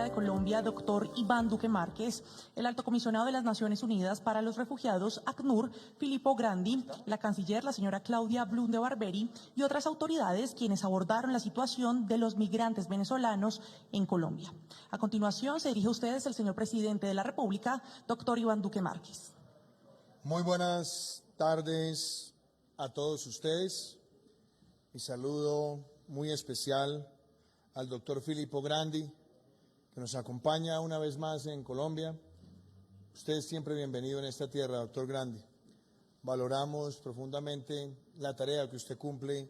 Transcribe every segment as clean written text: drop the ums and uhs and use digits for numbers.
de Colombia, doctor Iván Duque Márquez, el alto comisionado de las Naciones Unidas para los Refugiados, ACNUR, Filippo Grandi, la canciller, la señora Claudia Blum de Barberi, y otras autoridades quienes abordaron la situación de los migrantes venezolanos en Colombia. A continuación, se dirige a ustedes el señor presidente de la República, doctor Iván Duque Márquez. Muy buenas tardes a todos ustedes. Mi saludo muy especial al doctor Filippo Grandi, que nos acompaña una vez más en Colombia. Usted es siempre bienvenido en esta tierra, doctor Grandi. Valoramos profundamente la tarea que usted cumple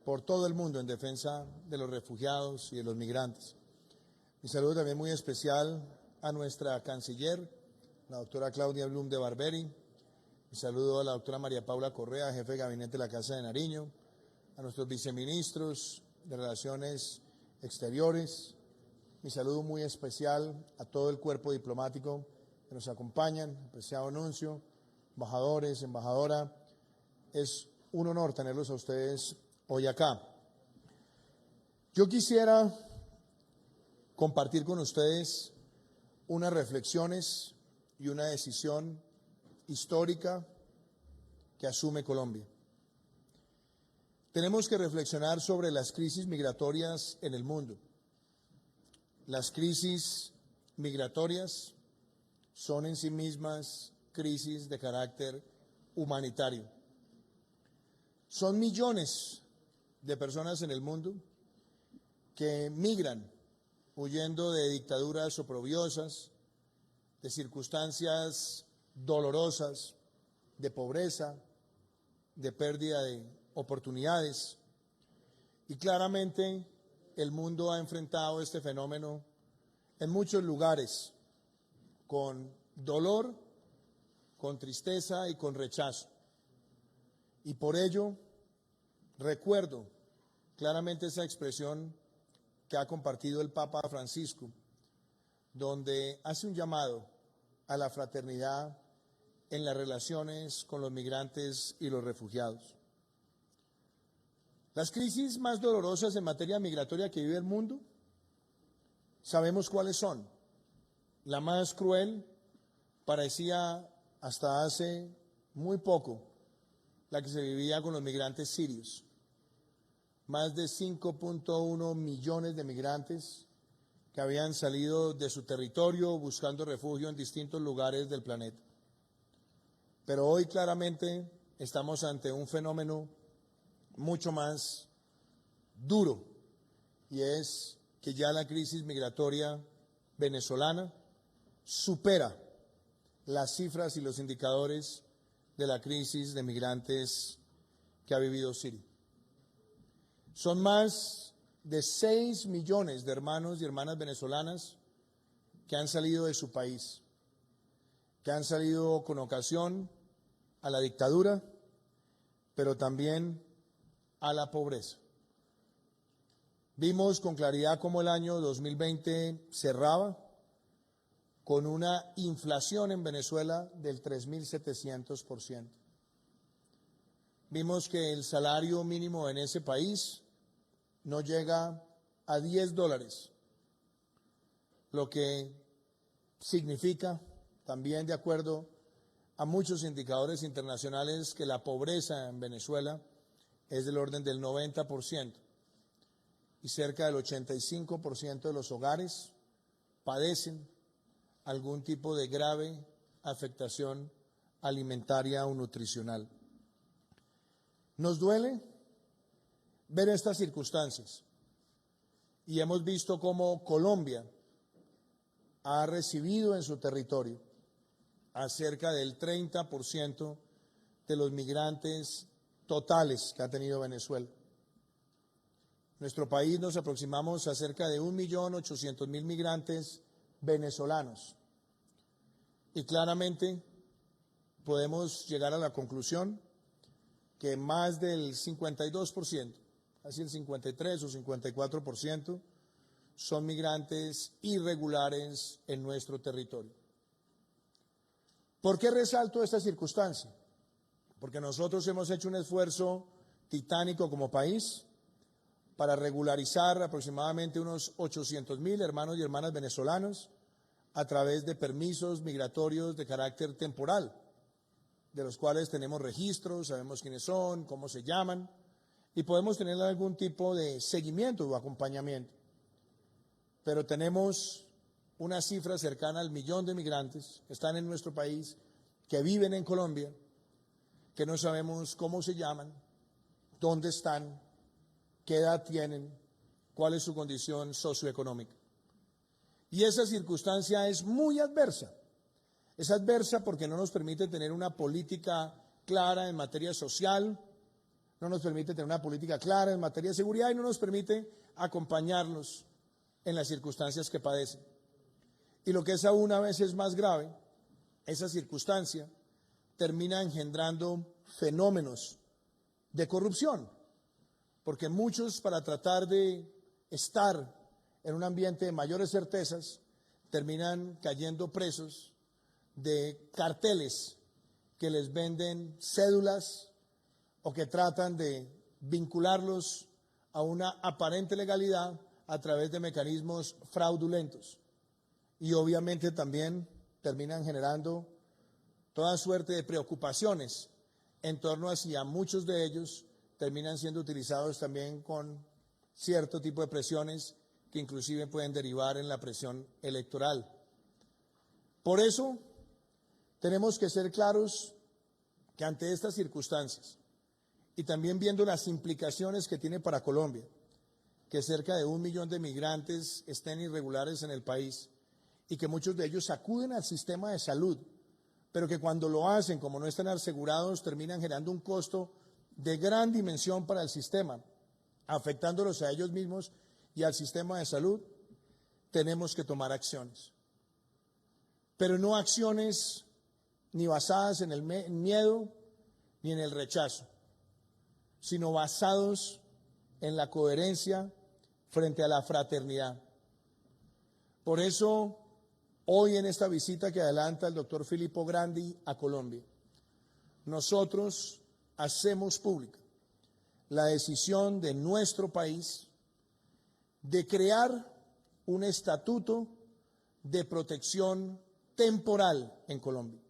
por todo el mundo en defensa de los refugiados y de los migrantes. Mi saludo también muy especial a nuestra canciller, la doctora Claudia Blum de Barberi. Mi saludo a la doctora María Paula Correa, jefe de gabinete de la Casa de Nariño, a nuestros viceministros de Relaciones Exteriores. Mi saludo muy especial a todo el cuerpo diplomático que nos acompañan, apreciado nuncio, embajadores, embajadora. Es un honor tenerlos a ustedes hoy acá. Yo quisiera compartir con ustedes unas reflexiones y una decisión histórica que asume Colombia. Tenemos que reflexionar sobre las crisis migratorias en el mundo. Las crisis migratorias son en sí mismas crisis de carácter humanitario. Son millones de personas en el mundo que migran huyendo de dictaduras oprobiosas, de circunstancias dolorosas, de pobreza, de pérdida de oportunidades. Y claramente el mundo ha enfrentado este fenómeno en muchos lugares con dolor, con tristeza y con rechazo. Y por ello recuerdo claramente esa expresión que ha compartido el Papa Francisco, donde hace un llamado a la fraternidad en las relaciones con los migrantes y los refugiados. Las crisis más dolorosas en materia migratoria que vive el mundo, sabemos cuáles son. La más cruel parecía hasta hace muy poco la que se vivía con los migrantes sirios. Más de 5.1 millones de migrantes que habían salido de su territorio buscando refugio en distintos lugares del planeta. Pero hoy claramente estamos ante un fenómeno mucho más duro, y es que ya la crisis migratoria venezolana supera las cifras y los indicadores de la crisis de migrantes que ha vivido Siria. Son más de 6 millones de hermanos y hermanas venezolanas que han salido de su país, que han salido con ocasión a la dictadura, pero también a la pobreza. Vimos con claridad cómo el año 2020 cerraba con una inflación en Venezuela del 3.700%. Vimos que el salario mínimo en ese país no llega a $10, lo que significa, también de acuerdo a muchos indicadores internacionales, que la pobreza en Venezuela es del orden del 90% y cerca del 85% de los hogares padecen algún tipo de grave afectación alimentaria o nutricional. Nos duele ver estas circunstancias y hemos visto cómo Colombia ha recibido en su territorio a cerca del 30% de los migrantes totales que ha tenido Venezuela. En nuestro país nos aproximamos a cerca de 1.800.000 migrantes venezolanos y claramente podemos llegar a la conclusión que más del 52%, casi el 53 o 54%, son migrantes irregulares en nuestro territorio. ¿Por qué resalto esta circunstancia? Porque nosotros hemos hecho un esfuerzo titánico como país para regularizar aproximadamente unos 800.000 hermanos y hermanas venezolanos a través de permisos migratorios de carácter temporal, de los cuales tenemos registros, sabemos quiénes son, cómo se llaman, y podemos tener algún tipo de seguimiento o acompañamiento. Pero tenemos una cifra cercana al 1.000.000 de migrantes que están en nuestro país, que viven en Colombia, que no sabemos cómo se llaman, dónde están, qué edad tienen, cuál es su condición socioeconómica. Y esa circunstancia es muy adversa. Es adversa porque no nos permite tener una política clara en materia social, no nos permite tener una política clara en materia de seguridad y no nos permite acompañarlos en las circunstancias que padecen. Y lo que es aún a veces más grave, esa circunstancia termina engendrando fenómenos de corrupción, porque muchos, para tratar de estar en un ambiente de mayores certezas, terminan cayendo presos de carteles que les venden cédulas o que tratan de vincularlos a una aparente legalidad a través de mecanismos fraudulentos. Y obviamente también terminan generando toda suerte de preocupaciones en torno a si a muchos de ellos terminan siendo utilizados también con cierto tipo de presiones que inclusive pueden derivar en la presión electoral. Por eso tenemos que ser claros que ante estas circunstancias y también viendo las implicaciones que tiene para Colombia, que cerca de 1.000.000 de migrantes estén irregulares en el país y que muchos de ellos acuden al sistema de salud, pero que cuando lo hacen, como no están asegurados, terminan generando un costo de gran dimensión para el sistema, afectándolos a ellos mismos y al sistema de salud, tenemos que tomar acciones. Pero no acciones ni basadas en el miedo ni en el rechazo, sino basados en la coherencia frente a la fraternidad. Por eso, hoy en esta visita que adelanta el doctor Filippo Grandi a Colombia, nosotros hacemos pública la decisión de nuestro país de crear un estatuto de protección temporal en Colombia,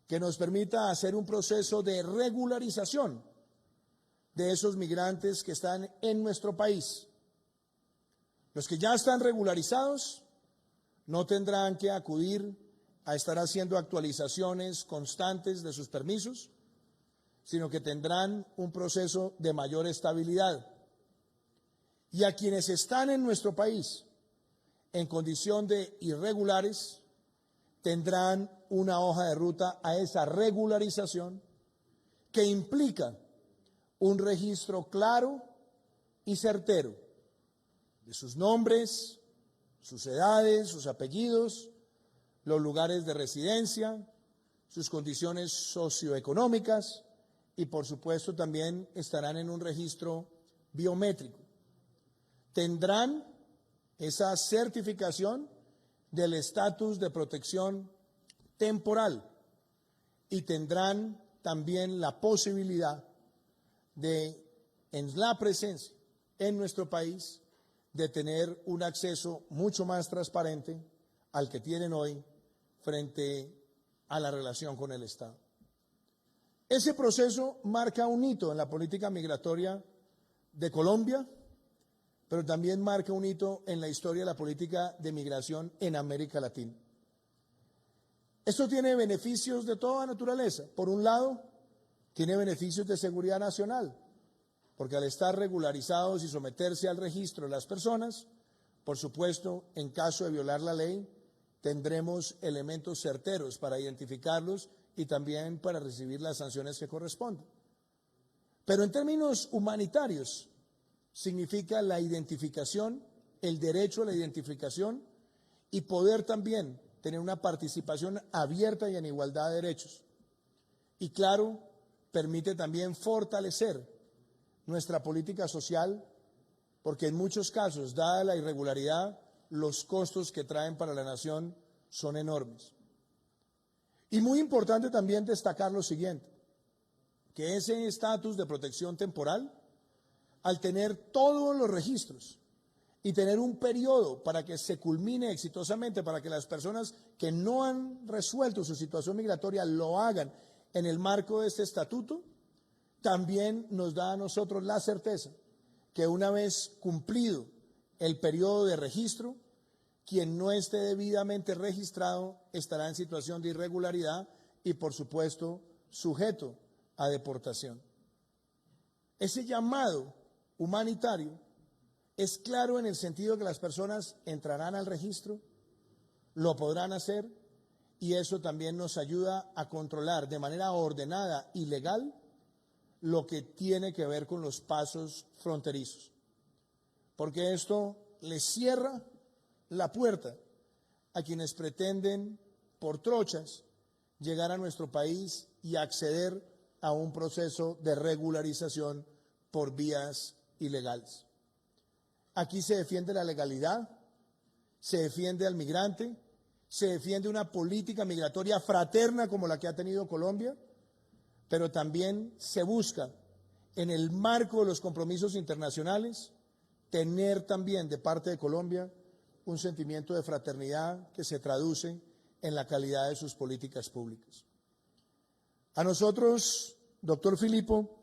que nos permita hacer un proceso de regularización de esos migrantes que están en nuestro país. Los que ya están regularizados no tendrán que acudir a estar haciendo actualizaciones constantes de sus permisos, sino que tendrán un proceso de mayor estabilidad. Y a quienes están en nuestro país en condición de irregulares, tendrán una hoja de ruta a esa regularización que implica un registro claro y certero de sus nombres, sus edades, sus apellidos, los lugares de residencia, sus condiciones socioeconómicas y, por supuesto, también estarán en un registro biométrico. Tendrán esa certificación del estatus de protección temporal y tendrán también la posibilidad de, en la presencia en nuestro país, de tener un acceso mucho más transparente al que tienen hoy frente a la relación con el Estado. Ese proceso marca un hito en la política migratoria de Colombia, pero también marca un hito en la historia de la política de migración en América Latina. Esto tiene beneficios de toda naturaleza. Por un lado, tiene beneficios de seguridad nacional, porque al estar regularizados y someterse al registro de las personas, por supuesto, en caso de violar la ley, tendremos elementos certeros para identificarlos y también para recibir las sanciones que corresponden. Pero en términos humanitarios, significa la identificación, el derecho a la identificación y poder también tener una participación abierta y en igualdad de derechos. Y claro, permite también fortalecer nuestra política social, porque en muchos casos, dada la irregularidad, los costos que traen para la nación son enormes. Y muy importante también destacar lo siguiente, que ese estatus de protección temporal al tener todos los registros y tener un periodo para que se culmine exitosamente, para que las personas que no han resuelto su situación migratoria lo hagan en el marco de este estatuto, también nos da a nosotros la certeza que una vez cumplido el periodo de registro, quien no esté debidamente registrado estará en situación de irregularidad y, por supuesto, sujeto a deportación. Ese llamado humanitario es claro en el sentido de que las personas entrarán al registro, lo podrán hacer, y eso también nos ayuda a controlar de manera ordenada y legal lo que tiene que ver con los pasos fronterizos, porque esto le cierra la puerta a quienes pretenden, por trochas, llegar a nuestro país y acceder a un proceso de regularización por vías ilegales. Aquí se defiende la legalidad, se defiende al migrante, se defiende una política migratoria fraterna como la que ha tenido Colombia, pero también se busca, en el marco de los compromisos internacionales, tener también de parte de Colombia un sentimiento de fraternidad que se traduce en la calidad de sus políticas públicas. A nosotros, doctor Filippo,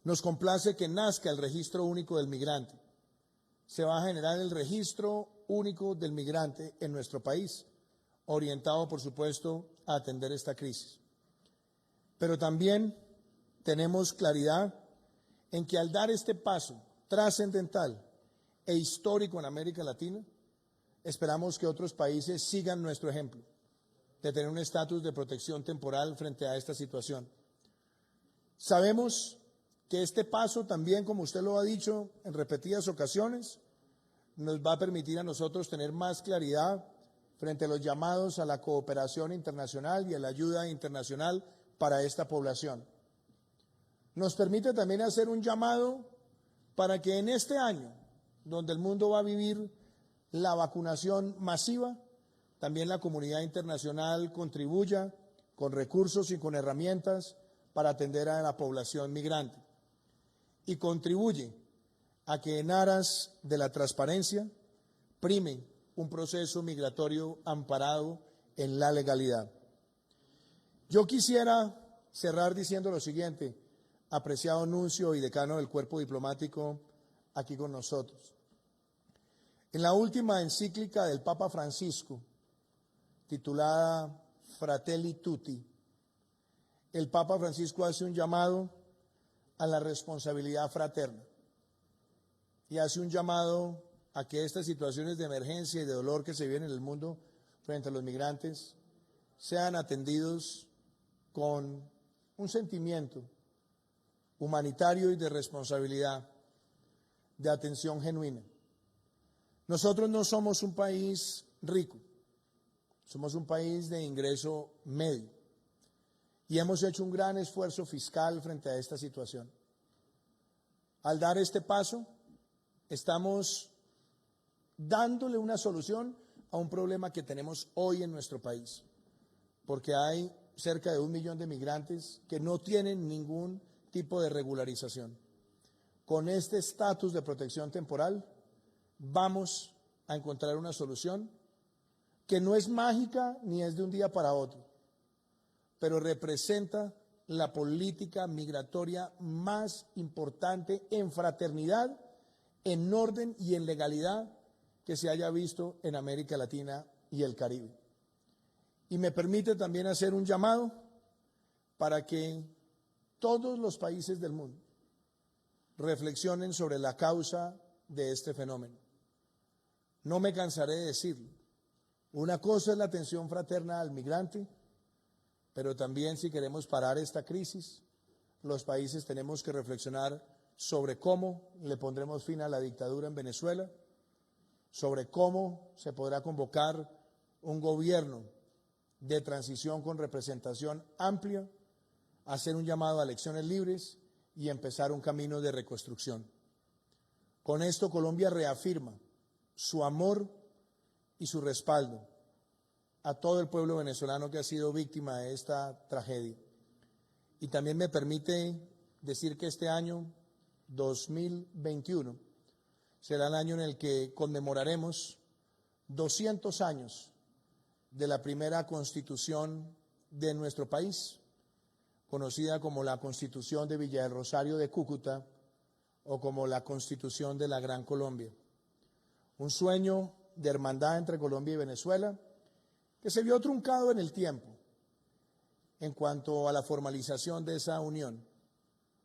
nos complace que nazca el registro único del migrante. Se va a generar el registro único del migrante en nuestro país, orientado, por supuesto, a atender esta crisis. Pero también tenemos claridad en que al dar este paso trascendental e histórico en América Latina, esperamos que otros países sigan nuestro ejemplo de tener un estatus de protección temporal frente a esta situación. Sabemos que este paso también, como usted lo ha dicho en repetidas ocasiones, nos va a permitir a nosotros tener más claridad frente a los llamados a la cooperación internacional y a la ayuda internacional para esta población. Nos permite también hacer un llamado para que en este año, donde el mundo va a vivir la vacunación masiva, también la comunidad internacional contribuya con recursos y con herramientas para atender a la población migrante. Y contribuye a que en aras de la transparencia prime un proceso migratorio amparado en la legalidad. Yo quisiera cerrar diciendo lo siguiente, apreciado nuncio y decano del Cuerpo Diplomático aquí con nosotros. En la última encíclica del Papa Francisco, titulada Fratelli Tutti, el Papa Francisco hace un llamado a la responsabilidad fraterna y hace un llamado a que estas situaciones de emergencia y de dolor que se viven en el mundo frente a los migrantes sean atendidos con un sentimiento humanitario y de responsabilidad, de atención genuina. Nosotros no somos un país rico, somos un país de ingreso medio y hemos hecho un gran esfuerzo fiscal frente a esta situación. Al dar este paso, estamos dándole una solución a un problema que tenemos hoy en nuestro país, porque hay cerca de 1 millón de migrantes que no tienen ningún tipo de regularización. Con este estatus de protección temporal vamos a encontrar una solución que no es mágica ni es de un día para otro, pero representa la política migratoria más importante en fraternidad, en orden y en legalidad que se haya visto en América Latina y el Caribe. Y me permite también hacer un llamado para que todos los países del mundo reflexionen sobre la causa de este fenómeno. No me cansaré de decirlo. Una cosa es la atención fraterna al migrante, pero también si queremos parar esta crisis, los países tenemos que reflexionar sobre cómo le pondremos fin a la dictadura en Venezuela, sobre cómo se podrá convocar un gobierno de transición con representación amplia, hacer un llamado a elecciones libres y empezar un camino de reconstrucción. Con esto Colombia reafirma su amor y su respaldo a todo el pueblo venezolano que ha sido víctima de esta tragedia. Y también me permite decir que este año 2021 será el año en el que conmemoraremos 200 años de la primera constitución de nuestro país, conocida como la Constitución de Villa del Rosario de Cúcuta o como la Constitución de la Gran Colombia. Un sueño de hermandad entre Colombia y Venezuela que se vio truncado en el tiempo en cuanto a la formalización de esa unión,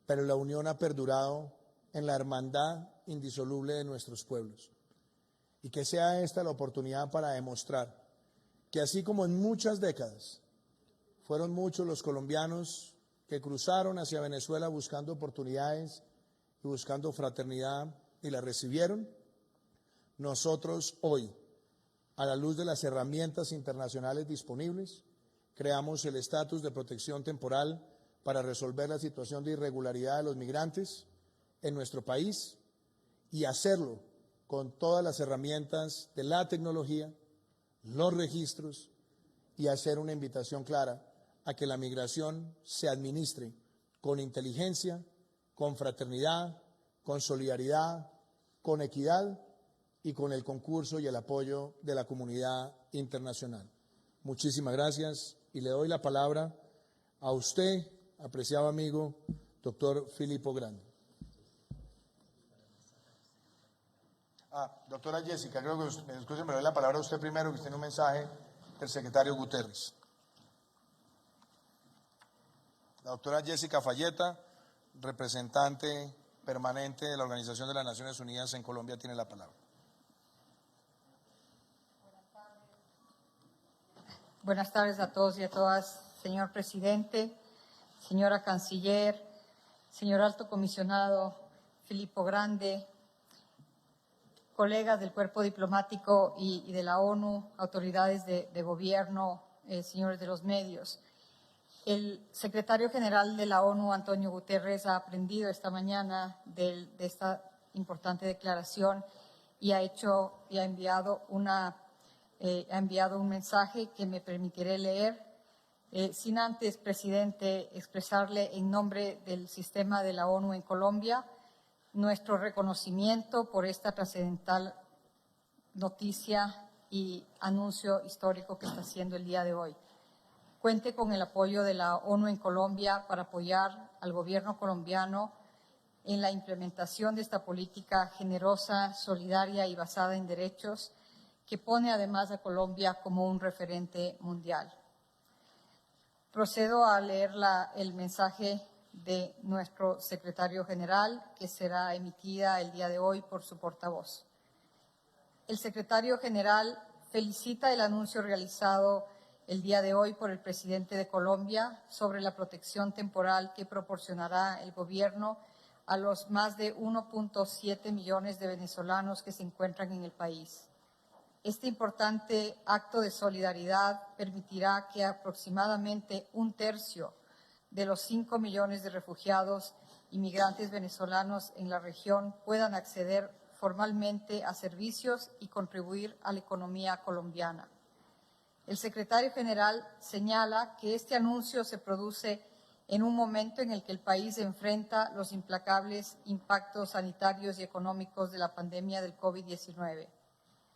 pero la unión ha perdurado en la hermandad indisoluble de nuestros pueblos. Y que sea esta la oportunidad para demostrar que así como en muchas décadas fueron muchos los colombianos que cruzaron hacia Venezuela buscando oportunidades y buscando fraternidad y la recibieron, nosotros hoy, a la luz de las herramientas internacionales disponibles, creamos el estatus de protección temporal para resolver la situación de irregularidad de los migrantes en nuestro país y hacerlo con todas las herramientas de la tecnología, los registros y hacer una invitación clara a que la migración se administre con inteligencia, con fraternidad, con solidaridad, con equidad y con el concurso y el apoyo de la comunidad internacional. Muchísimas gracias y le doy la palabra a usted, apreciado amigo, doctor Filippo Grandi. Doctora Jessica, creo que me doy la palabra a usted primero, que tiene un mensaje del secretario Guterres. La doctora Jessica Fayeta, representante permanente de la Organización de las Naciones Unidas en Colombia, tiene la palabra. Buenas tardes a todos y a todas, señor presidente, señora canciller, señor alto comisionado Filippo Grandi, colegas del cuerpo diplomático y de la ONU, autoridades de gobierno, señores de los medios. El secretario general de la ONU, Antonio Guterres, ha aprendido esta mañana de esta importante declaración y ha enviado un mensaje que me permitiré leer. Sin antes, presidente, expresarle en nombre del sistema de la ONU en Colombia nuestro reconocimiento por esta trascendental noticia y anuncio histórico que está haciendo el día de hoy. Cuente con el apoyo de la ONU en Colombia para apoyar al gobierno colombiano en la implementación de esta política generosa, solidaria y basada en derechos que pone además a Colombia como un referente mundial. Procedo a leer el mensaje de nuestro secretario general, que será emitida el día de hoy por su portavoz. El secretario general felicita el anuncio realizado el día de hoy por el presidente de Colombia sobre la protección temporal que proporcionará el gobierno a los más de 1.7 millones de venezolanos que se encuentran en el país. Este importante acto de solidaridad permitirá que aproximadamente un tercio de los 5 millones de refugiados y migrantes venezolanos en la región puedan acceder formalmente a servicios y contribuir a la economía colombiana. El secretario general señala que este anuncio se produce en un momento en el que el país enfrenta los implacables impactos sanitarios y económicos de la pandemia del COVID-19.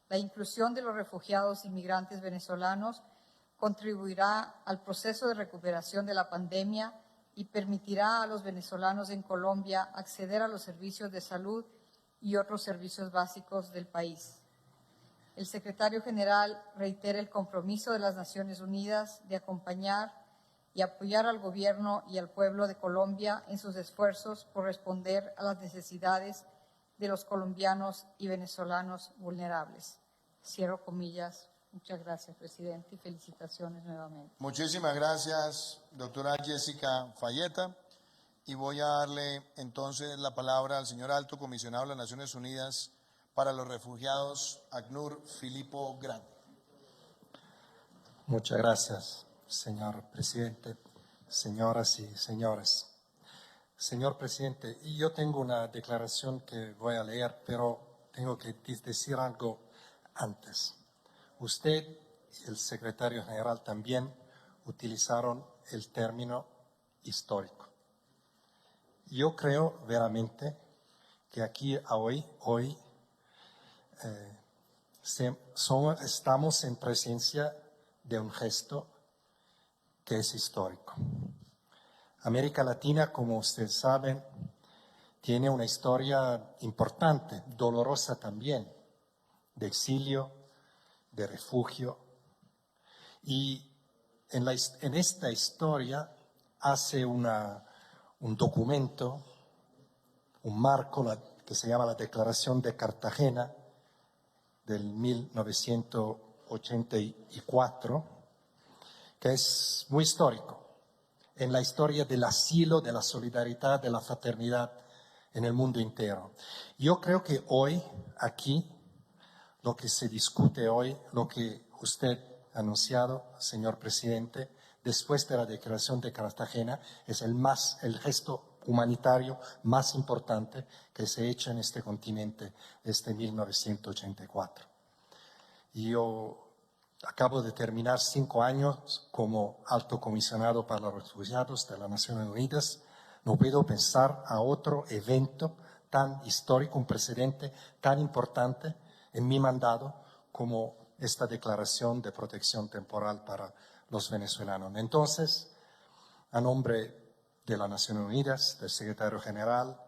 La inclusión de los refugiados y migrantes venezolanos contribuirá al proceso de recuperación de la pandemia y permitirá a los venezolanos en Colombia acceder a los servicios de salud y otros servicios básicos del país. El secretario general reitera el compromiso de las Naciones Unidas de acompañar y apoyar al gobierno y al pueblo de Colombia en sus esfuerzos por responder a las necesidades de los colombianos y venezolanos vulnerables. Cierro comillas. Muchas gracias, presidente, y felicitaciones nuevamente. Muchísimas gracias, doctora Jessica Fayeta. Y voy a darle entonces la palabra al señor alto comisionado de las Naciones Unidas para los refugiados, ACNUR, Filippo Grandi. Muchas gracias, señor presidente, señoras y señores. Señor presidente, yo tengo una declaración que voy a leer, pero tengo que decir algo antes. Usted y el secretario general también utilizaron el término histórico. Yo creo veramente que aquí hoy estamos en presencia de un gesto que es histórico. América Latina, como ustedes saben, tiene una historia importante, dolorosa también, de exilio, de refugio. Y en esta historia hace un documento, un marco que se llama la Declaración de Cartagena del 1984, que es muy histórico en la historia del asilo, de la solidaridad, de la fraternidad en el mundo entero. Yo creo que hoy, aquí, lo que se discute hoy, lo que usted ha anunciado, señor presidente, después de la Declaración de Cartagena, es el gesto humanitario más importante que se ha hecho en este continente desde 1984. Y yo acabo de terminar 5 años como alto comisionado para los refugiados de las Naciones Unidas. No puedo pensar a otro evento tan histórico, un precedente tan importante en mi mandato como esta declaración de protección temporal para los venezolanos. Entonces, a nombre de las Naciones Unidas, del secretario general,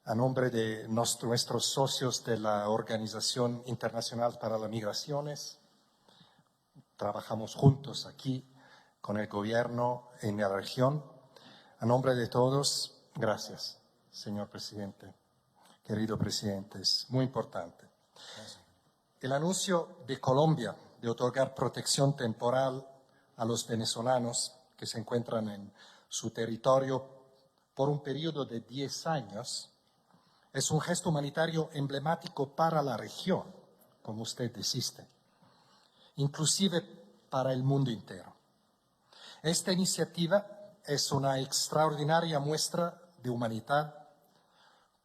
a nombre de nuestros socios de la Organización Internacional para las Migraciones, trabajamos juntos aquí con el gobierno en la región. A nombre de todos, gracias, señor presidente. Querido presidente, es muy importante. El anuncio de Colombia de otorgar protección temporal a los venezolanos que se encuentran en su territorio por un periodo de 10 años es un gesto humanitario emblemático para la región, como usted dijiste, inclusive para el mundo entero. Esta iniciativa es una extraordinaria muestra de humanidad,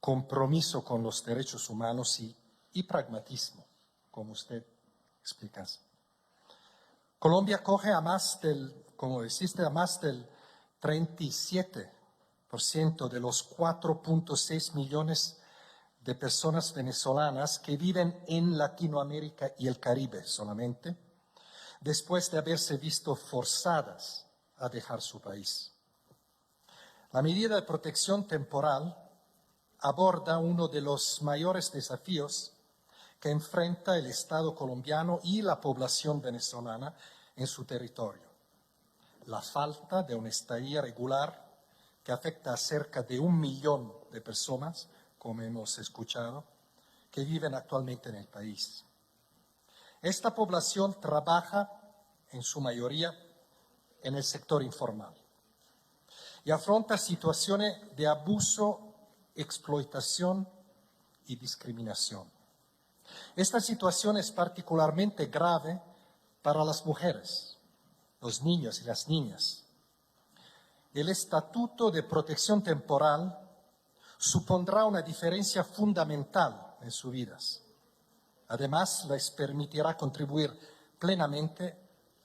compromiso con los derechos humanos y pragmatismo, como usted explica. Colombia acoge a más del, como dijiste, a más del 37% de los 4.6 millones de personas venezolanas que viven en Latinoamérica y el Caribe solamente, después de haberse visto forzadas a dejar su país. La medida de protección temporal aborda uno de los mayores desafíos que enfrenta el Estado colombiano y la población venezolana en su territorio: la falta de una estadía regular que afecta a cerca de 1 millón de personas, como hemos escuchado, que viven actualmente en el país. Esta población trabaja, en su mayoría, en el sector informal y afronta situaciones de abuso, explotación y discriminación. Esta situación es particularmente grave para las mujeres, los niños y las niñas. El Estatuto de Protección Temporal supondrá una diferencia fundamental en sus vidas. Además, les permitirá contribuir plenamente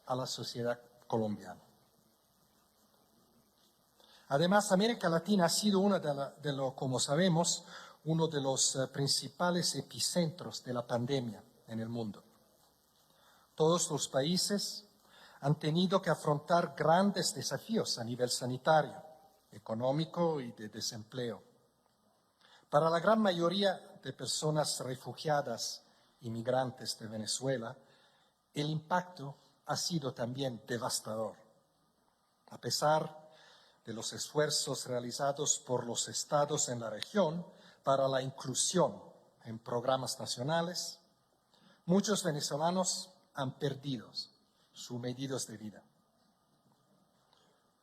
a la sociedad colombiana. Además, América Latina ha sido como sabemos, uno de los principales epicentros de la pandemia en el mundo. Todos los países han tenido que afrontar grandes desafíos a nivel sanitario, económico y de desempleo. Para la gran mayoría de personas refugiadas y migrantes de Venezuela, el impacto ha sido también devastador. A pesar de los esfuerzos realizados por los estados en la región para la inclusión en programas nacionales, muchos venezolanos han perdido sus medios de vida.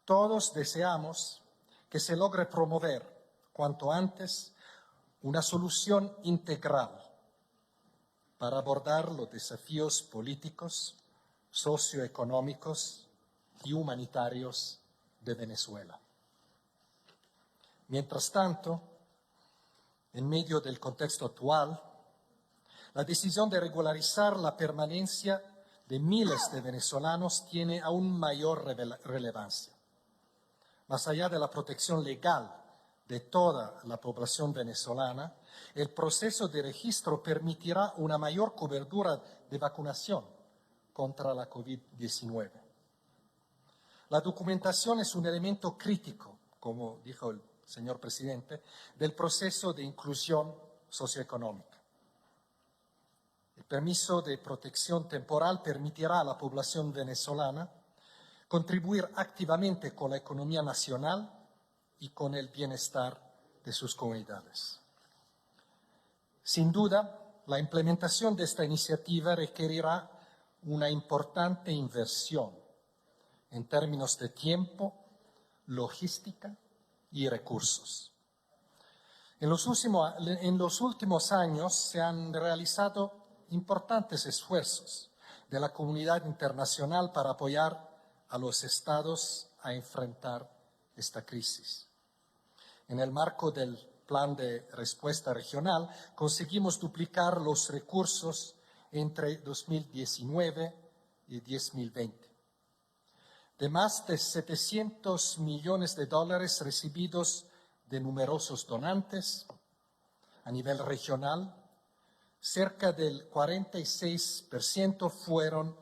Todos deseamos que se logre promover cuanto antes una solución integral para abordar los desafíos políticos, socioeconómicos y humanitarios de Venezuela. Mientras tanto, en medio del contexto actual, la decisión de regularizar la permanencia de miles de venezolanos tiene aún mayor relevancia. Más allá de la protección legal de toda la población venezolana, el proceso de registro permitirá una mayor cobertura de vacunación contra la COVID-19. La documentación es un elemento crítico, como dijo el señor presidente, del proceso de inclusión socioeconómica. El permiso de protección temporal permitirá a la población venezolana contribuir activamente con la economía nacional y con el bienestar de sus comunidades. Sin duda, la implementación de esta iniciativa requerirá una importante inversión en términos de tiempo, logística y recursos. En los últimos años se han realizado importantes esfuerzos de la comunidad internacional para apoyar a los estados a enfrentar esta crisis. En el marco del Plan de Respuesta Regional, conseguimos duplicar los recursos entre 2019 y 2020. De más de 700 millones de dólares recibidos de numerosos donantes a nivel regional, cerca del 46% fueron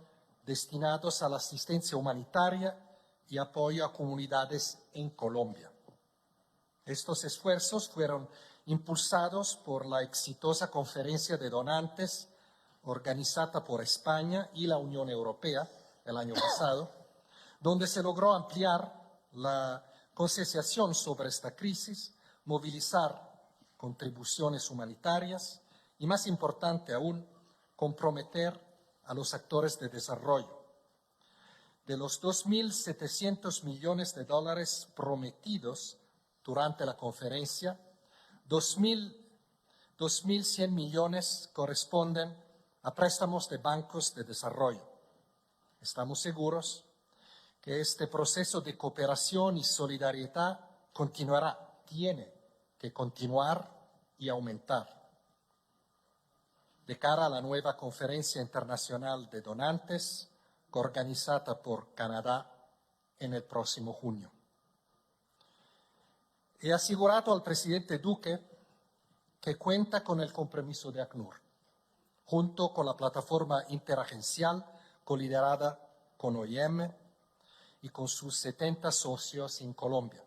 destinados a la asistencia humanitaria y apoyo a comunidades en Colombia. Estos esfuerzos fueron impulsados por la exitosa conferencia de donantes organizada por España y la Unión Europea el año pasado, donde se logró ampliar la concienciación sobre esta crisis, movilizar contribuciones humanitarias y, más importante aún, comprometer a los actores de desarrollo. De los 2.700 millones de dólares prometidos durante la conferencia, 2.100 millones corresponden a préstamos de bancos de desarrollo. Estamos seguros que este proceso de cooperación y solidaridad continuará, tiene que continuar y aumentar. De cara a la nueva Conferencia Internacional de Donantes, organizada por Canadá en el próximo junio. He asegurado al presidente Duque que cuenta con el compromiso de ACNUR, junto con la plataforma interagencial coliderada con OIM y con sus 70 socios en Colombia.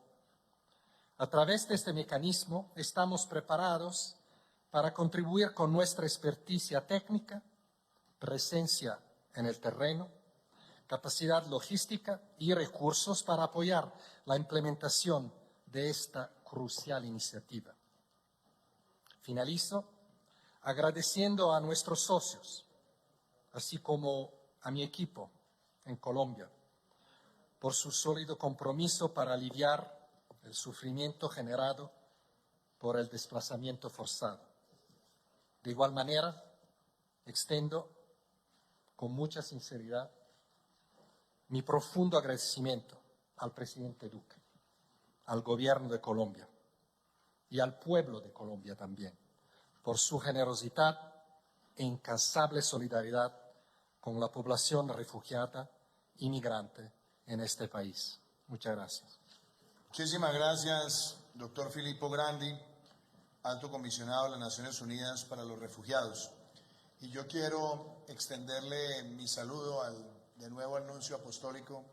A través de este mecanismo estamos preparados para contribuir con nuestra experticia técnica, presencia en el terreno, capacidad logística y recursos para apoyar la implementación de esta crucial iniciativa. Finalizo agradeciendo a nuestros socios, así como a mi equipo en Colombia, por su sólido compromiso para aliviar el sufrimiento generado por el desplazamiento forzado. De igual manera, extiendo con mucha sinceridad mi profundo agradecimiento al presidente Duque, al gobierno de Colombia y al pueblo de Colombia también, por su generosidad e incansable solidaridad con la población refugiada y migrante en este país. Muchas gracias. Muchísimas gracias, doctor Filippo Grandi, alto comisionado de las Naciones Unidas para los Refugiados. Y yo quiero extenderle mi saludo de nuevo al nuncio apostólico,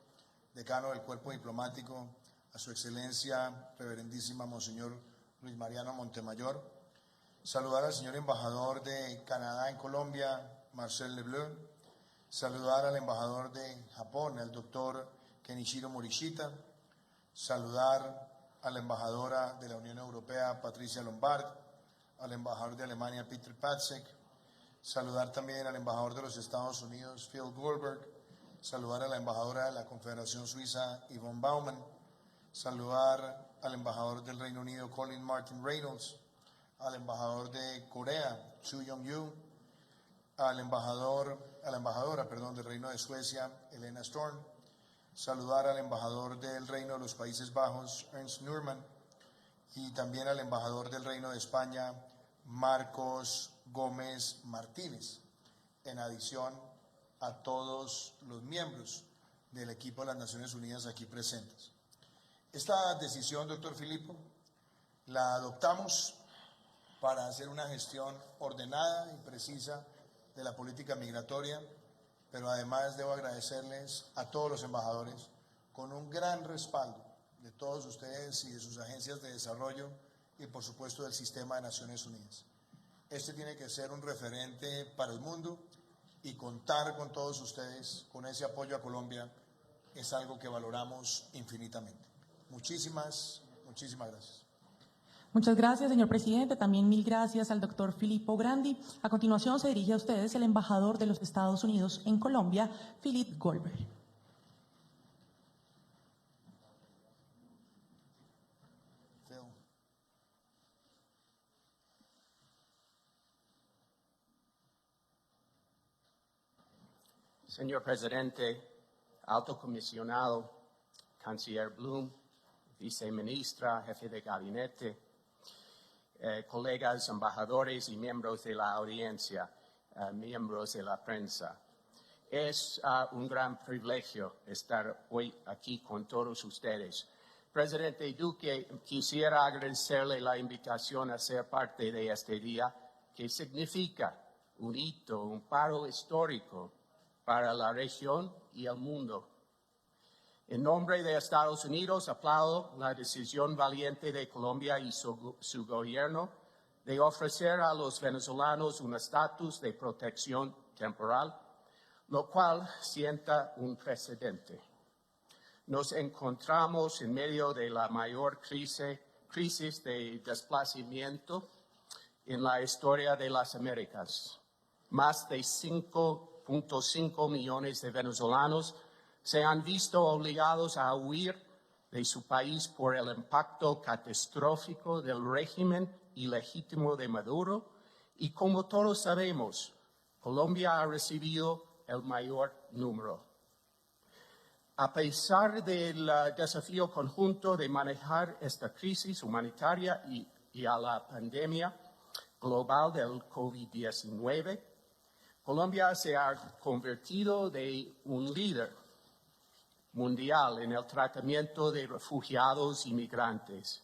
decano del Cuerpo Diplomático, a su excelencia, reverendísima Monseñor Luis Mariano Montemayor. Saludar al señor embajador de Canadá en Colombia, Marcel Lebleu. Saludar al embajador de Japón, el doctor Kenichiro Morishita. Saludar a la embajadora de la Unión Europea, Patricia Lombard, al embajador de Alemania, Peter Patzek. Saludar también al embajador de los Estados Unidos, Phil Goldberg. Saludar a la embajadora de la Confederación Suiza, Yvonne Baumann. Saludar al embajador del Reino Unido, Colin Martin Reynolds. Al embajador de Corea, Chu Yong-yu. A la embajadora del Reino de Suecia, Elena Storm. Saludar al embajador del Reino de los Países Bajos, Ernst Nurman. Y también al embajador del Reino de España, Marcos Gómez Martínez, en adición a todos los miembros del equipo de las Naciones Unidas aquí presentes. Esta decisión, doctor Filippo, la adoptamos para hacer una gestión ordenada y precisa de la política migratoria, pero además debo agradecerles a todos los embajadores con un gran respaldo de todos ustedes y de sus agencias de desarrollo y por supuesto del sistema de Naciones Unidas. Este tiene que ser un referente para el mundo y contar con todos ustedes, con ese apoyo a Colombia, es algo que valoramos infinitamente. Muchísimas gracias. Muchas gracias, señor presidente. También mil gracias al doctor Filippo Grandi. A continuación se dirige a ustedes el embajador de los Estados Unidos en Colombia, Philip Goldberg. Señor presidente, alto comisionado, canciller Blum, viceministra, jefe de gabinete, colegas embajadores y miembros de la audiencia, miembros de la prensa. Es un gran privilegio estar hoy aquí con todos ustedes. Presidente Duque, quisiera agradecerle la invitación a ser parte de este día, que significa un hito, un paro histórico para la región y el mundo. En nombre de Estados Unidos, aplaudo la decisión valiente de Colombia y su gobierno de ofrecer a los venezolanos un estatus de protección temporal, lo cual sienta un precedente. Nos encontramos en medio de la mayor crisis de desplazamiento en la historia de las Américas. Más de 5.5 millones de venezolanos se han visto obligados a huir de su país por el impacto catastrófico del régimen ilegítimo de Maduro y, como todos sabemos, Colombia ha recibido el mayor número. A pesar del desafío conjunto de manejar esta crisis humanitaria y a la pandemia global del COVID-19, Colombia se ha convertido de un líder mundial en el tratamiento de refugiados y migrantes.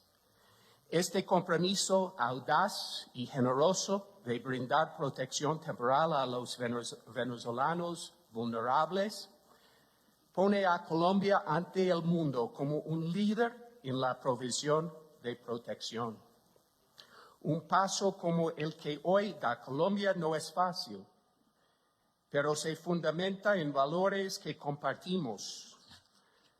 Este compromiso audaz y generoso de brindar protección temporal a los venezolanos vulnerables pone a Colombia ante el mundo como un líder en la provisión de protección. Un paso como el que hoy da Colombia no es fácil, pero se fundamenta en valores que compartimos.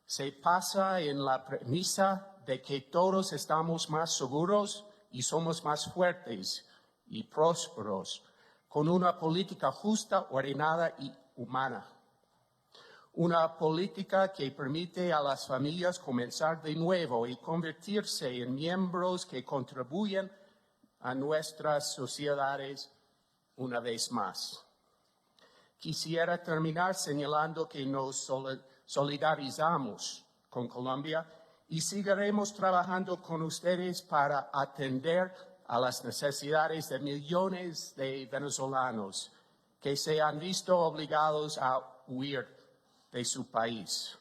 Se basa en la premisa de que todos estamos más seguros y somos más fuertes y prósperos con una política justa, ordenada y humana. Una política que permite a las familias comenzar de nuevo y convertirse en miembros que contribuyen a nuestras sociedades una vez más. Quisiera terminar señalando que nos solidarizamos con Colombia y seguiremos trabajando con ustedes para atender a las necesidades de millones de venezolanos que se han visto obligados a huir de su país.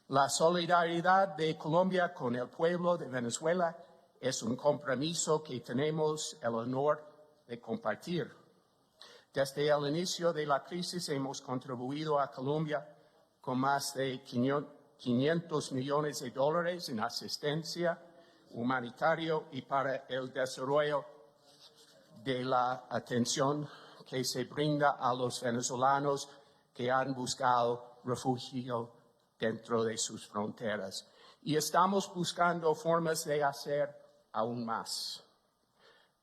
La solidaridad de Colombia con el pueblo de Venezuela es un compromiso que tenemos el honor de compartir. Desde el inicio de la crisis hemos contribuido a Colombia con más de 500 millones de dólares en asistencia humanitaria y para el desarrollo de la atención que se brinda a los venezolanos que han buscado refugio dentro de sus fronteras. Y estamos buscando formas de hacer aún más.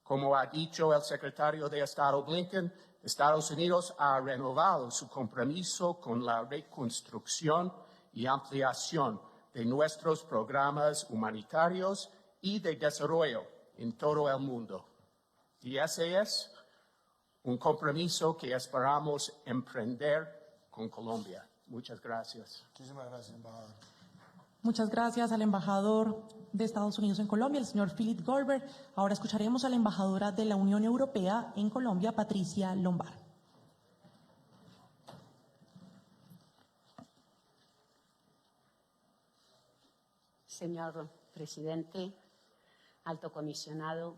Como ha dicho el secretario de Estado Blinken, Estados Unidos ha renovado su compromiso con la reconstrucción y ampliación de nuestros programas humanitarios y de desarrollo en todo el mundo. Y ese es un compromiso que esperamos emprender con Colombia. Muchas gracias. Muchísimas gracias, embajador. Muchas gracias al embajador de Estados Unidos en Colombia, el señor Philip Goldberg. Ahora escucharemos a la embajadora de la Unión Europea en Colombia, Patricia Lombard. Señor presidente, alto comisionado,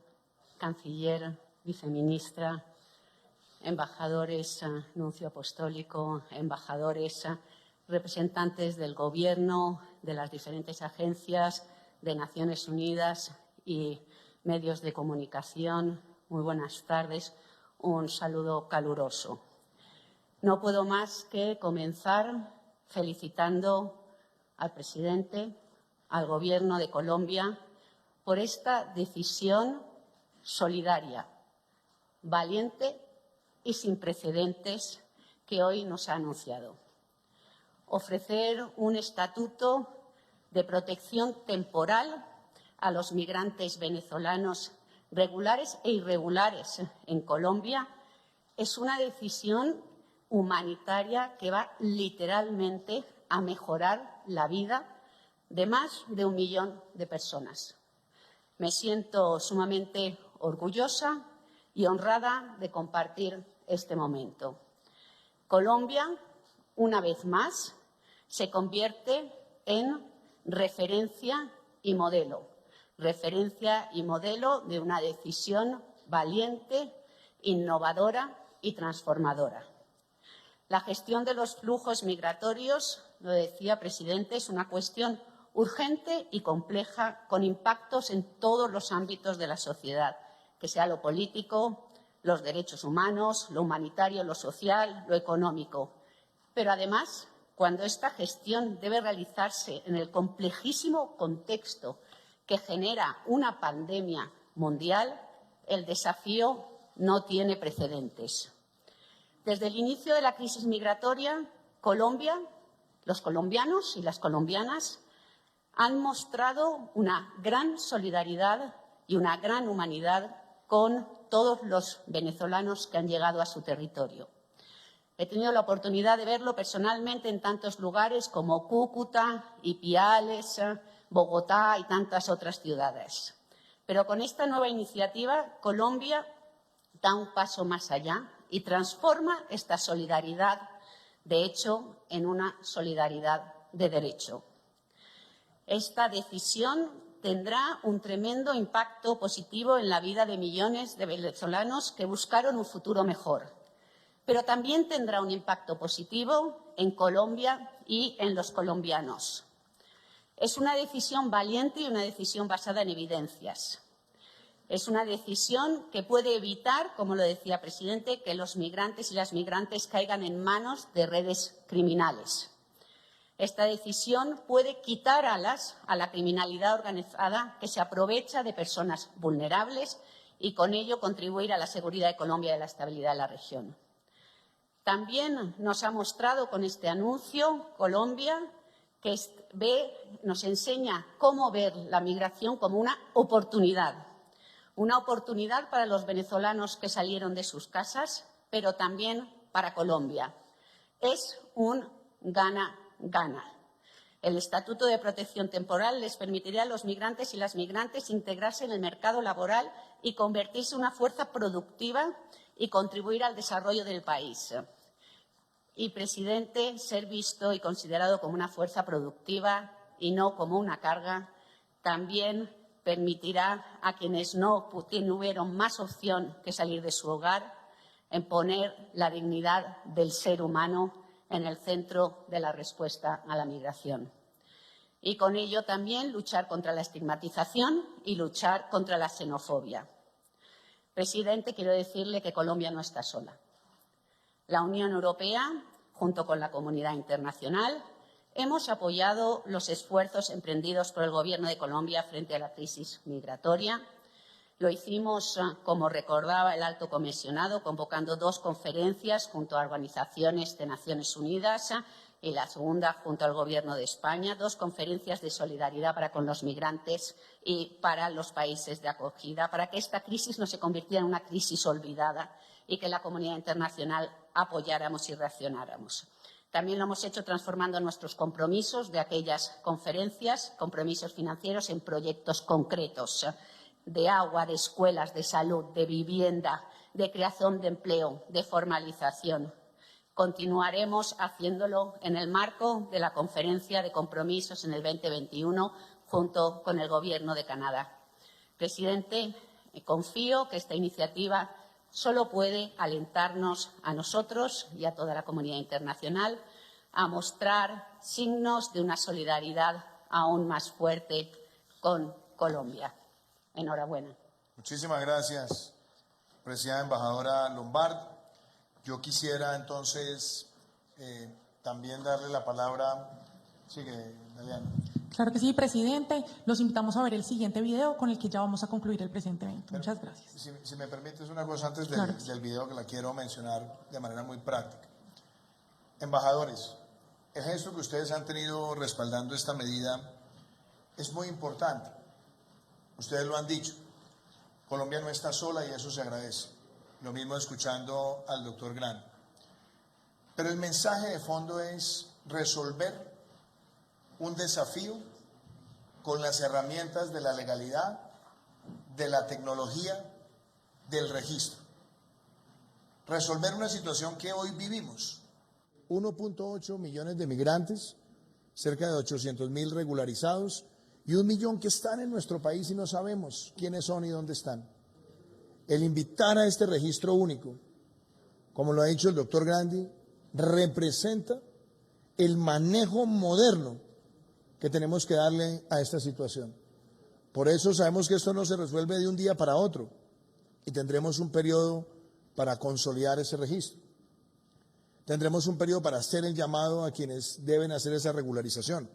canciller, viceministra, embajadores, nuncio apostólico, embajadores, representantes del Gobierno, de las diferentes agencias de Naciones Unidas y medios de comunicación. Muy buenas tardes. Un saludo caluroso. No puedo más que comenzar felicitando al presidente, al Gobierno de Colombia, por esta decisión solidaria, valiente y sin precedentes que hoy nos ha anunciado. Ofrecer un estatuto de protección temporal a los migrantes venezolanos regulares e irregulares en Colombia es una decisión humanitaria que va literalmente a mejorar la vida de más de 1 millón de personas. Me siento sumamente orgullosa y honrada de compartir este momento. Colombia, una vez más, se convierte en referencia y modelo de una decisión valiente, innovadora y transformadora. La gestión de los flujos migratorios, lo decía, presidente, es una cuestión urgente y compleja, con impactos en todos los ámbitos de la sociedad, que sea lo político, los derechos humanos, lo humanitario, lo social, lo económico. Pero además, cuando esta gestión debe realizarse en el complejísimo contexto que genera una pandemia mundial, el desafío no tiene precedentes. Desde el inicio de la crisis migratoria, Colombia, los colombianos y las colombianas han mostrado una gran solidaridad y una gran humanidad con todos los venezolanos que han llegado a su territorio. He tenido la oportunidad de verlo personalmente en tantos lugares como Cúcuta, Ipiales, Bogotá y tantas otras ciudades. Pero con esta nueva iniciativa, Colombia da un paso más allá y transforma esta solidaridad, de hecho, en una solidaridad de derecho. Esta decisión tendrá un tremendo impacto positivo en la vida de millones de venezolanos que buscaron un futuro mejor, pero también tendrá un impacto positivo en Colombia y en los colombianos. Es una decisión valiente y una decisión basada en evidencias. Es una decisión que puede evitar, como lo decía presidente, que los migrantes y las migrantes caigan en manos de redes criminales. Esta decisión puede quitar alas a la criminalidad organizada que se aprovecha de personas vulnerables y con ello contribuir a la seguridad de Colombia y a la estabilidad de la región. También nos ha mostrado con este anuncio Colombia que nos enseña cómo ver la migración como una oportunidad para los venezolanos que salieron de sus casas, pero también para Colombia. Es un gana-gana. El Estatuto de Protección Temporal les permitirá a los migrantes y las migrantes integrarse en el mercado laboral y convertirse en una fuerza productiva y contribuir al desarrollo del país. Y, presidente, ser visto y considerado como una fuerza productiva y no como una carga también permitirá a quienes no tuvieron más opción que salir de su hogar en poner la dignidad del ser humano en el centro de la respuesta a la migración. Y con ello también luchar contra la estigmatización y luchar contra la xenofobia. Presidente, quiero decirle que Colombia no está sola. La Unión Europea, junto con la comunidad internacional, hemos apoyado los esfuerzos emprendidos por el Gobierno de Colombia frente a la crisis migratoria. Lo hicimos, como recordaba el alto comisionado, convocando 2 conferencias junto a organizaciones de Naciones Unidas y la segunda junto al Gobierno de España, 2 conferencias de solidaridad para con los migrantes y para los países de acogida, para que esta crisis no se convirtiera en una crisis olvidada y que la comunidad internacional apoyáramos y reaccionáramos. También lo hemos hecho transformando nuestros compromisos de aquellas conferencias, compromisos financieros, en proyectos concretos de agua, de escuelas, de salud, de vivienda, de creación de empleo, de formalización. Continuaremos haciéndolo en el marco de la Conferencia de Compromisos en el 2021 junto con el Gobierno de Canadá. Presidente, confío que esta iniciativa solo puede alentarnos a nosotros y a toda la comunidad internacional a mostrar signos de una solidaridad aún más fuerte con Colombia. Enhorabuena. Muchísimas gracias, apreciada embajadora Lombard. Yo quisiera entonces también darle la palabra. Sigue, Daliana. Claro que sí, presidente. Los invitamos a ver el siguiente video con el que ya vamos a concluir el presente evento. Muchas gracias. Si me permites una cosa antes Claro. del video que la quiero mencionar de manera muy práctica. Embajadores, el gesto que ustedes han tenido respaldando esta medida es muy importante. Ustedes lo han dicho. Colombia no está sola y eso se agradece. Lo mismo escuchando al doctor Grandi. Pero el mensaje de fondo es resolver un desafío con las herramientas de la legalidad, de la tecnología, del registro. Resolver una situación que hoy vivimos. 1.8 millones de migrantes, cerca de 800.000 regularizados y 1 millón que están en nuestro país y no sabemos quiénes son y dónde están. El invitar a este registro único, como lo ha dicho el doctor Grandi, representa el manejo moderno que tenemos que darle a esta situación. Por eso sabemos que esto no se resuelve de un día para otro y tendremos un periodo para consolidar ese registro. Tendremos un periodo para hacer el llamado a quienes deben hacer esa regularización,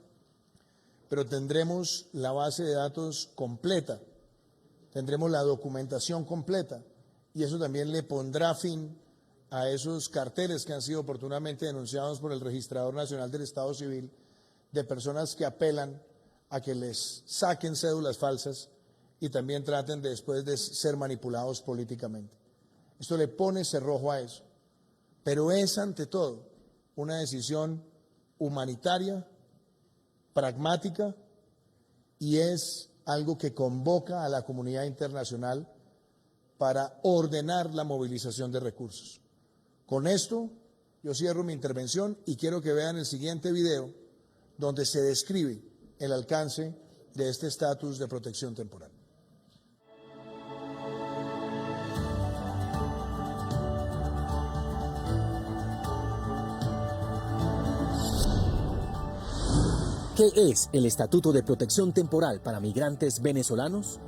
pero tendremos la base de datos completa, tendremos la documentación completa y eso también le pondrá fin a esos carteles que han sido oportunamente denunciados por el Registrador Nacional del Estado Civil de personas que apelan a que les saquen cédulas falsas y también traten de después de ser manipulados políticamente. Esto le pone cerrojo a eso, pero es ante todo una decisión humanitaria, pragmática y es algo que convoca a la comunidad internacional para ordenar la movilización de recursos. Con esto yo cierro mi intervención y quiero que vean el siguiente video donde se describe el alcance de este estatus de protección temporal. ¿Qué es el Estatuto de Protección Temporal para Migrantes Venezolanos?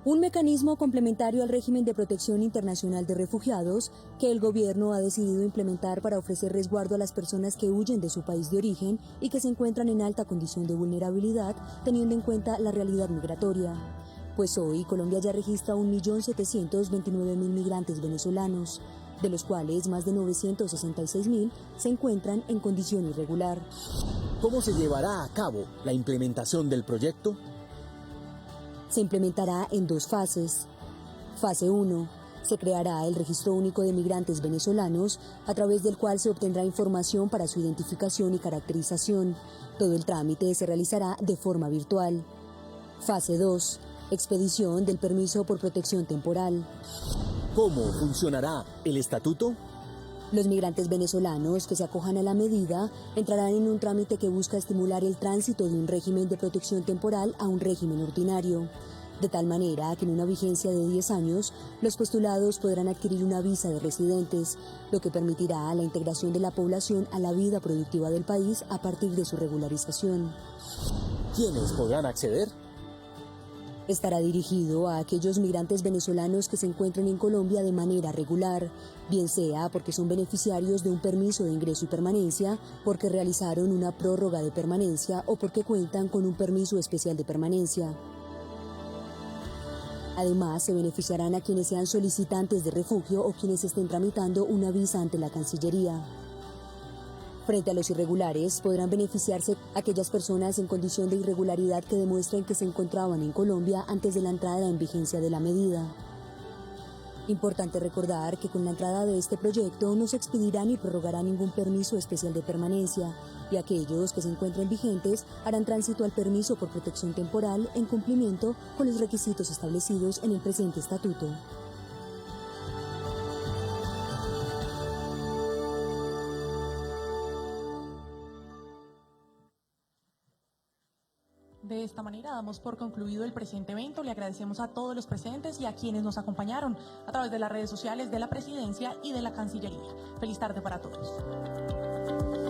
Un mecanismo complementario al régimen de protección internacional de refugiados que el gobierno ha decidido implementar para ofrecer resguardo a las personas que huyen de su país de origen y que se encuentran en alta condición de vulnerabilidad, teniendo en cuenta la realidad migratoria. Pues hoy Colombia ya registra 1.729.000 migrantes venezolanos, de los cuales más de 966.000 se encuentran en condición irregular. ¿Cómo se llevará a cabo la implementación del proyecto? Se implementará en 2 fases. Fase 1. Se creará el Registro Único de Migrantes Venezolanos, a través del cual se obtendrá información para su identificación y caracterización. Todo el trámite se realizará de forma virtual. Fase 2. Expedición del permiso por protección temporal. ¿Cómo funcionará el estatuto? Los migrantes venezolanos que se acojan a la medida entrarán en un trámite que busca estimular el tránsito de un régimen de protección temporal a un régimen ordinario, de tal manera que en una vigencia de 10 años los postulados podrán adquirir una visa de residentes, lo que permitirá la integración de la población a la vida productiva del país a partir de su regularización. ¿Quiénes podrán acceder? Estará dirigido a aquellos migrantes venezolanos que se encuentren en Colombia de manera regular, bien sea porque son beneficiarios de un permiso de ingreso y permanencia, porque realizaron una prórroga de permanencia o porque cuentan con un permiso especial de permanencia. Además, se beneficiarán a quienes sean solicitantes de refugio o quienes estén tramitando una visa ante la Cancillería. Frente a los irregulares, podrán beneficiarse aquellas personas en condición de irregularidad que demuestren que se encontraban en Colombia antes de la entrada en vigencia de la medida. Importante recordar que con la entrada de este proyecto no se expedirá ni prorrogará ningún permiso especial de permanencia, y aquellos que se encuentren vigentes harán tránsito al permiso por protección temporal en cumplimiento con los requisitos establecidos en el presente estatuto. De esta manera damos por concluido el presente evento. Le agradecemos a todos los presentes y a quienes nos acompañaron a través de las redes sociales de la Presidencia y de la Cancillería. Feliz tarde para todos.